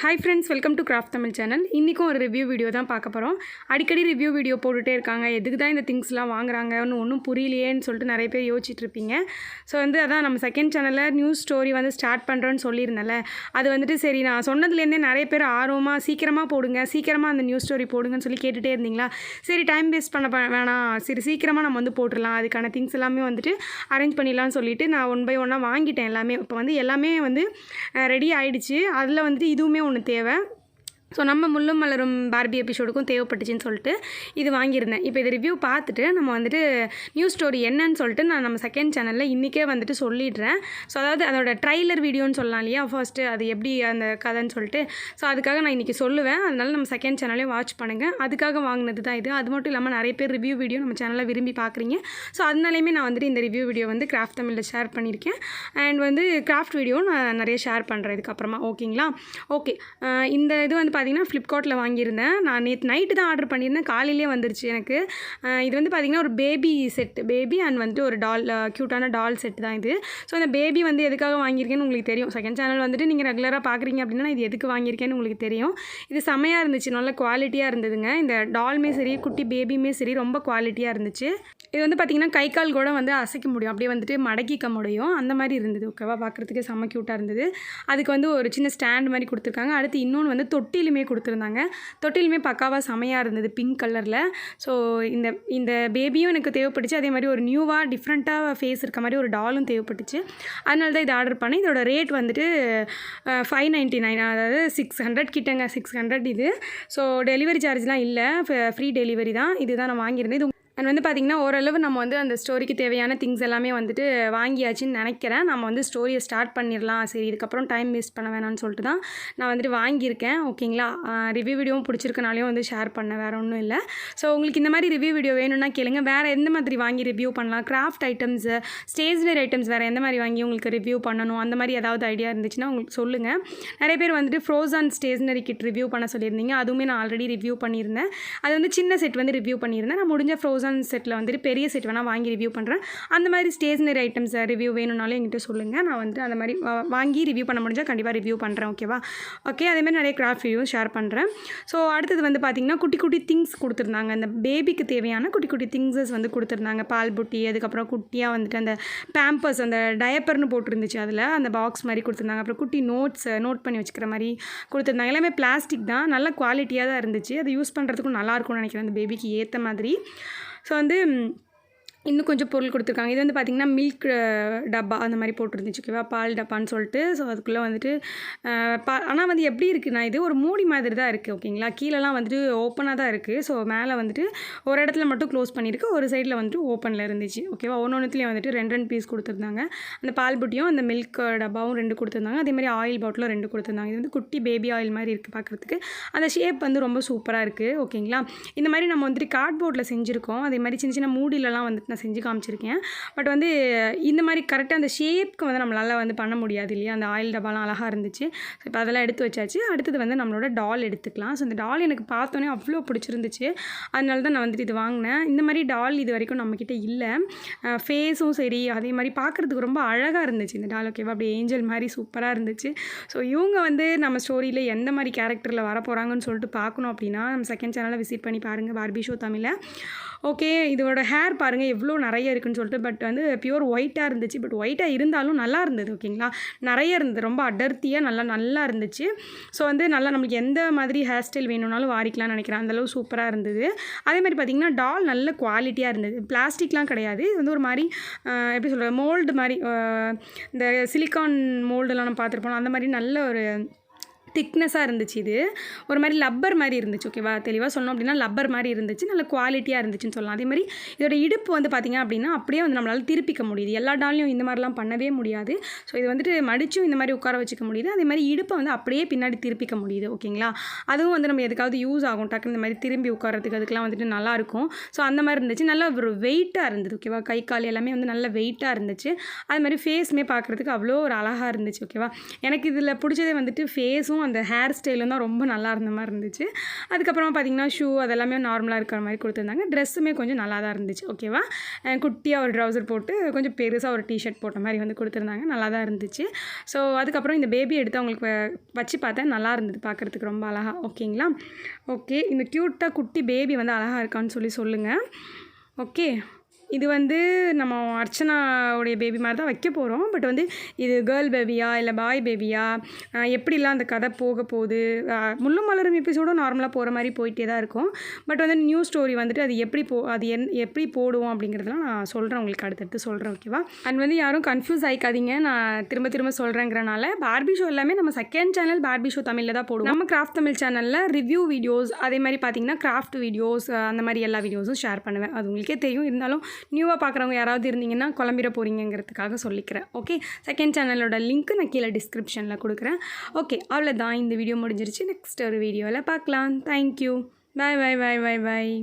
Hi friends, welcome to Craft Tamil channel. இன்னைக்கும் ஒரு review video தான் பார்க்க போறோம். அடிக்கடி ரிவ்யூ வீடியோ போட்டுட்டே இருக்காங்க. எதுக்கு தான் இந்த திங்ஸ்லாம் வாங்குறாங்கன்னு ஒன்றும் புரியலையேன்னு சொல்லிட்டு நிறைய பேர் யோசிச்சுட்டு இருப்பீங்க. ஸோ அதான் நம்ம செகண்ட் சேனலில் நியூஸ் ஸ்டோரி ஸ்டார்ட் பண்ணுறேன்னு சொல்லியிருந்தேன்ல, அது சரி நான் சொன்னதுலேருந்தே நிறைய பேர் ஆர்வமாக சீக்கிரமாக போடுங்க, சீக்கிரமாக அந்த நியூஸ் ஸ்டோரி போடுங்கன்னு சொல்லி கேட்டுகிட்டே இருந்தீங்களா. சரி டைம் வேஸ்ட் பண்ண வேணாம், சரி சீக்கிரமாக நம்ம போட்டுடலாம், அதுக்கான திங்ஸ் எல்லாமே அரேஞ்ச் பண்ணிடலாம்னு சொல்லிட்டு நான் ஒன் பை ஒன்னாக வாங்கிட்டேன் எல்லாமே. இப்போ எல்லாமே ரெடி ஆகிடுச்சு. அதில் இதுவுமே ஒன்று தேவை. ஸோ நம்ம முள்ளும் மலரும் பார்பி எபிசோடுக்கும் தேவைப்பட்டுச்சின்னு சொல்லிட்டு இது வாங்கியிருந்தேன். இப்போ இது ரிவ்யூ பார்த்துட்டு நம்ம நியூஸ் ஸ்டோரி என்னன்னு சொல்லிட்டு நான் நம்ம செகண்ட் சேனலில் இன்றைக்கே சொல்லிடுறேன். ஸோ அதாவது அதோட ட்ரைலர் வீடியோன்னு சொல்லலாம் இல்லையா, ஃபர்ஸ்ட்டு அது எப்படி அந்த கதைன்னு சொல்லிட்டு. ஸோ அதுக்காக நான் இன்றைக்கி சொல்லுவேன். அதனால நம்ம செகண்ட் சேனலையும் வாட்ச் பண்ணுங்கள். அதுக்காக வாங்கினது தான் இது. அது மட்டும் இல்லாமல் நிறைய பேர் ரிவ்யூ வீடியோ நம்ம சேனலில் விரும்பி பார்க்குறீங்க. ஸோ அதனாலேயுமே நான் இந்த ரிவ்யூ வீடியோ கிராஃப்ட் தமிழில் ஷேர் பண்ணியிருக்கேன். அண்ட் கிராஃப்ட் வீடியோ நான் நிறைய ஷேர் பண்ணுறேன் இதுக்கப்புறமா. ஓகேங்களா? ஓகே, இந்த இது பார்த்தீங்கன்னா ஃப்ளிப்கார்ட்டில் வாங்கியிருந்தேன். நான் நேற்று நைட்டு தான் ஆர்டர் பண்ணியிருந்தேன், காலையிலே வந்துருச்சு எனக்கு. இது பார்த்தீங்கன்னா ஒரு பேபி செட், பேபி அண்ட் ஒரு டால், க்யூட்டான டால் செட் தான் இது. ஸோ இந்த பேபி எதுக்காக வாங்கியிருக்கேன்னு உங்களுக்கு தெரியும். செகண்ட் சேனல் நீங்கள் ரெகுலராக பார்க்குறீங்க அப்படின்னா இது எதுக்கு வாங்கியிருக்கேன்னு உங்களுக்கு தெரியும். இது செமையாக இருந்துச்சு, நல்ல குவாலிட்டியாக இருந்ததுங்க. இந்த டால்மே சரி, குட்டி பேபியுமே சரி, ரொம்ப குவாலிட்டியாக இருந்துச்சு. இது பார்த்திங்கன்னா கை கால் கூட அசைக்க முடியும், அப்படியே மடக்கிக்க முடியும், அந்த மாதிரி இருந்தது. ஓகேவா, பார்க்குறதுக்கு செம்ம க்யூட்டாக இருந்தது. அதுக்கு ஒரு சின்ன ஸ்டாண்ட் மாதிரி கொடுத்துருக்காங்க. அடுத்து இன்னொன்று தொட்டிலுமே கொடுத்துருந்தாங்க. தொட்டிலுமே பக்காவாக செமையாக இருந்தது, பிங்க் கலரில். ஸோ இந்த பேபியும் எனக்கு தேவைப்பட்டுச்சு. அதே மாதிரி ஒரு நியூவாக டிஃப்ரெண்ட்டாக ஃபேஸ் இருக்க மாதிரி ஒரு டாலும் தேவைப்பட்டுச்சு. அதனால தான் இது ஆர்டர் பண்ணேன். இதோட ரேட் $599, அதாவது 600 கிட்டங்க, 600 இது. ஸோ டெலிவரி சார்ஜ்லாம் இல்லை, ஃப்ரீ டெலிவரி தான். இதுதான் நான் வாங்கியிருந்தேன். இது அண்ட் பார்த்திங்கன்னா ஓரளவு நம்ம அந்த ஸ்டோரிக்கு தேவையான திங்ஸ் எல்லாமே வாங்கியாச்சுன்னு நினைக்கிறேன். நம்ம ஸ்டோரியை ஸ்டார்ட் பண்ணிடலாம். சரி, இதுக்கப்புறம் டைம் வேஸ்ட் பண்ண வேணாம்னு சொல்லிட்டு தான் நான் வாங்கியிருக்கேன். ஓகேங்களா, ரிவ்யூ வீடியோவும் பிடிச்சிருக்கனாலையும் ஷேர் பண்ண, வேறு ஒன்றும் இல்லை. ஸோ உங்களுக்கு இந்த மாதிரி ரிவ்யூ வீடியோ வேணும்னா கேளுங்க. வேறு எந்த மாதிரி வாங்கி ரிவ்யூ பண்ணலாம், கிராஃப்ட் ஐட்டம்ஸு, ஸ்டேஷ்னரி ஐட்டம்ஸ் வேறு எந்த மாதிரி வாங்கி உங்களுக்கு ரிவ்யூ பண்ணணும், அந்த மாதிரி ஏதாவது ஐடியா இருந்துச்சுன்னா உங்களுக்கு சொல்லுங்கள். நிறைய பேர் ஃப்ரோசன் ஸ்டேஷ்னரி கிட் ரிவ்யூ பண்ண சொல்லியிருந்தீங்க. அதுவுமே நான் ஆல்ரெடி ரிவ்யூ பண்ணியிருந்தேன். அது சின்ன செட் ரிவ்யூ பண்ணியிருந்தேன். நான் முடிஞ்ச ஃப்ரோசன் செட்டில் பெரிய செட் வேணால் வாங்கி ரிவ்யூ பண்ணுறேன். அந்த மாதிரி ஸ்டேஷ்னரி ஐட்டம்ஸ் ரிவ்யூ வேணும்னாலும் என்கிட்ட சொல்லுங்கள். நான் அந்த மாதிரி வாங்கி ரிவ்யூ பண்ண முடிஞ்சால் கண்டிப்பாக ரிவ்யூ பண்ணுறேன். ஓகேவா? ஓகே, அதேமாதிரி நிறைய கிராஃப்ட் ரிவ்யூ ஷேர் பண்ணுறேன். ஸோ அடுத்தது பார்த்திங்கன்னா குட்டி குட்டி திங்ஸ் கொடுத்துருந்தாங்க. அந்த பேபிக்கு தேவையான குட்டி குட்டி திங்ஸஸ் கொடுத்துருந்தாங்க. பால் புட்டி, அதுக்கப்புறம் குட்டியாக அந்த பேம்பர்ஸ், அந்த டயப்பர்னு போட்டுருந்துச்சு, அதில் அந்த பாக்ஸ் மாதிரி கொடுத்துருந்தாங்க. அப்புறம் குட்டி நோட் பண்ணி வச்சுக்கிற மாதிரி கொடுத்துருந்தாங்க. எல்லாமே பிளாஸ்டிக் தான், நல்ல குவாலிட்டியாக தான் இருந்துச்சு. அது யூஸ் பண்ணுறதுக்கும் நல்லாயிருக்கும்னு நினைக்கிறேன், அந்த பேபிக்கு ஏற்ற மாதிரி. ஸோ இன்னும் கொஞ்சம் பொருள் கொடுத்துருக்காங்க. இது பார்த்திங்கன்னா மில்க் டப்பா அந்த மாதிரி போட்டுருந்துச்சு. ஓகேவா, பால் டப்பான்னு சொல்லிட்டு. ஸோ அதுக்குள்ளே ஆனால் எப்படி இருக்குன்னா, இது ஒரு மூடி மாதிரி தான் இருக்குது. ஓகேங்களா, கீழெல்லாம் ஓப்பனாக தான் இருக்குது. ஸோ மேலே ஒரு இடத்துல மட்டும் க்ளோஸ் பண்ணியிருக்கு, ஒரு சைடில் ஓப்பனில் இருந்துச்சு. ஓகேவா, ஒன்றுத்துலேயும் 2 பீஸ் கொடுத்துருந்தாங்க. அந்த பால் புட்டியும் அந்த மில்க் டப்பாவும் 2 கொடுத்துருந்தாங்க. அதேமாதிரி ஆயில் பாட்டிலும் 2 கொடுத்துருந்தாங்க. இது குட்டி பேபி ஆயில் மாதிரி இருக்குது பார்க்குறதுக்கு. அந்த ஷேப் ரொம்ப சூப்பராக இருக்குது. ஓகேங்களா, இந்த மாதிரி நம்ம கார்ட்போர்டில் செஞ்சுருக்கோம். அதே மாதிரி சின்ன சின்ன மூடிலலாம் நான் செஞ்சு காமிச்சிருக்கேன். பட் இந்த மாதிரி கரெக்டாக அந்த ஷேப்க்கு நம்மளால் பண்ண முடியாது இல்லையா. அந்த ஆயில் டப்பாலாம் அழகாக இருந்துச்சு. ஸோ இப்போ அதெல்லாம் எடுத்து வச்சாச்சு. அடுத்தது நம்மளோட டால் எடுத்துக்கலாம். ஸோ இந்த டால் எனக்கு பார்த்தோன்னே அவ்வளோ பிடிச்சிருந்துச்சு. அதனால தான் நான் இது வாங்கினேன். இந்த மாதிரி டால் இது வரைக்கும் நம்மக்கிட்ட இல்லை. ஃபேஸும் சரி, அதே மாதிரி பார்க்குறதுக்கு ரொம்ப அழகாக இருந்துச்சு இந்த டால். ஓகேவா, அப்படியே ஏஞ்சல் மாதிரி சூப்பராக இருந்துச்சு. ஸோ இவங்க நம்ம ஸ்டோரியில் எந்த மாதிரி கேரக்டரில் வர போகிறாங்கன்னு சொல்லிட்டு பார்க்கணும் அப்படின்னா நம்ம செகண்ட் சேனலை விசிட் பண்ணி பாருங்கள், பார்பி ஷோ தமிழில். ஓகே, இதோட ஹேர் பாருங்கள் எவ்வளோ நிறைய இருக்குன்னு சொல்லிட்டு. பட் பியூர் ஒயிட்டாக இருந்துச்சு. பட் ஒயிட்டாக இருந்தாலும் நல்லா இருந்தது. ஓகேங்களா, நிறைய இருந்தது, ரொம்ப அடர்த்தியாக நல்லா இருந்துச்சு. ஸோ நல்லா நம்மளுக்கு எந்த மாதிரி ஹேர் ஸ்டைல் வேணும்னாலும் வாரிக்கலாம்னு நினைக்கிறேன். அந்தளவு சூப்பராக இருந்தது. அதே மாதிரி பார்த்திங்கன்னா டால் நல்ல குவாலிட்டியாக இருந்தது. பிளாஸ்டிக்லாம் கிடையாது. இது ஒரு மாதிரி எப்படி சொல்கிறது, மோல்டு மாதிரி, இந்த சிலிக்கான் மோல்டெல்லாம் நம்ம பார்த்துருப்போம், அந்த மாதிரி நல்ல ஒரு திக்னஸாக இருந்துச்சு. இது ஒரு மாதிரி லப்பர் மாதிரி இருந்துச்சு. ஓகேவா, தெளிவாக சொல்லணும் அப்படின்னா லப்பர் மாதிரி இருந்துச்சு, நல்ல குவாலிட்டியாக இருந்துச்சுன்னு சொல்லலாம். அதே மாதிரி இதோட இடுப்பு பார்த்திங்க அப்படின்னா அப்படியே நம்மளால் திருப்பிக்க முடியுது. எல்லா டாலையும் இந்த மாதிரிலாம் பண்ணவே முடியாது. ஸோ இது மடிச்சும் இந்த மாதிரி உட்கார வச்சுக்க முடியுது. அதே மாதிரி இடுப்பை அப்படியே பின்னாடி திருப்பிக்க முடியுது. ஓகேங்களா, அதுவும் நம்ம எதுக்காவது யூஸ் ஆகும், டக்குன்னு இந்த மாதிரி திரும்பி உட்காரத்துக்கு அதுக்கெலாம் நல்லாயிருக்கும். ஸோ அந்த மாதிரி இருந்துச்சு. நல்லா ஒரு வெயிட்டாக இருந்தது. ஓகேவா, கை கால் எல்லாமே நல்ல வெயிட்டாக இருந்துச்சு. அது மாதிரி ஃபேஸுமே பார்க்குறதுக்கு அவ்வளோ ஒரு அழகாக இருந்துச்சு. ஓகேவா, எனக்கு இதில் பிடிச்சதே ஃபேஸும் ட்ரெஸ்ஸும் அந்த ஹேர் ஸ்டைலும் தான் ரொம்ப நல்லா இருந்த மாதிரி இருந்துச்சு. அதுக்கப்புறமா பார்த்திங்கன்னா ஷூ அதெல்லாமே நார்மலாக இருக்கிற மாதிரி கொடுத்துருந்தாங்க. ட்ரெஸ்ஸுமே கொஞ்சம் நல்லா தான் இருந்துச்சு. ஓகேவா, குட்டியாக ஒரு ட்ரௌசர் போட்டு கொஞ்சம் பெருசாக ஒரு டிஷர்ட் போட்ட மாதிரி வந்து கொடுத்துருந்தாங்க. நல்லா தான் இருந்துச்சு. ஸோ அதுக்கப்புறம் இந்த பேபி எடுத்து அவங்களுக்கு வச்சு பார்த்தேன். நல்லா இருந்தது பார்க்குறதுக்கு ரொம்ப அழகாக. ஓகேங்களா, ஓகே. இந்த க்யூட்டாக குட்டி பேபி வந்து அழகாக இருக்கான்னு சொல்லுங்கள். ஓகே, இது வந்து நம்ம அர்ச்சனாவுடைய பேபி மாதிரி தான் வைக்க போகிறோம். பட் வந்து இது கேர்ள் பேபியா இல்லை பாய் பேபியா, எப்படிலாம் அந்த கதை போக போகுது, முள்ளும் மலரும் எபிசோடும் நார்மலாக போகிற மாதிரி போயிட்டே தான் இருக்கும். பட் வந்து நியூ ஸ்டோரி வந்துட்டு அது எப்படி போடுவோம் அப்படிங்கிறதுலாம் நான் சொல்கிறேன், உங்களுக்கு அடுத்தடுத்து சொல்கிறேன். ஓகேவா, அண்ட் வந்து யாரும் கன்ஃபியூஸ் ஆகிக்காதீங்க. நான் திரும்ப சொல்கிறேங்கிறனால பார்பி ஷோ எல்லாமே நம்ம செகண்ட் சேனல் பார்பி ஷோ தமிழில் தான் போடுவோம். நம்ம கிராஃப்ட் தமிழ் சேனலில் ரிவ்யூ வீடியோஸ், அதே மாதிரி பார்த்திங்கன்னா கிராஃப்ட் வீடியோஸ், அந்த மாதிரி எல்லா வீடியோஸும் ஷேர் பண்ணுவேன். அது உங்களுக்கே தெரியும். இருந்தாலும் நியூவாக பார்க்குறவங்க யாராவது இருந்தீங்கன்னா குழம்பிட போகிறீங்கிறதுக்காக சொல்லிக்கிறேன். ஓகே, செகண்ட் சேனலோட லிங்க்கு நான் கீழே டிஸ்கிரிப்ஷனில் கொடுக்குறேன். ஓகே, அவ்வளோதான், இந்த வீடியோ முடிஞ்சிருச்சு. நெக்ஸ்ட் ஒரு வீடியோவில் பார்க்கலாம். தேங்க்யூ. பாய்.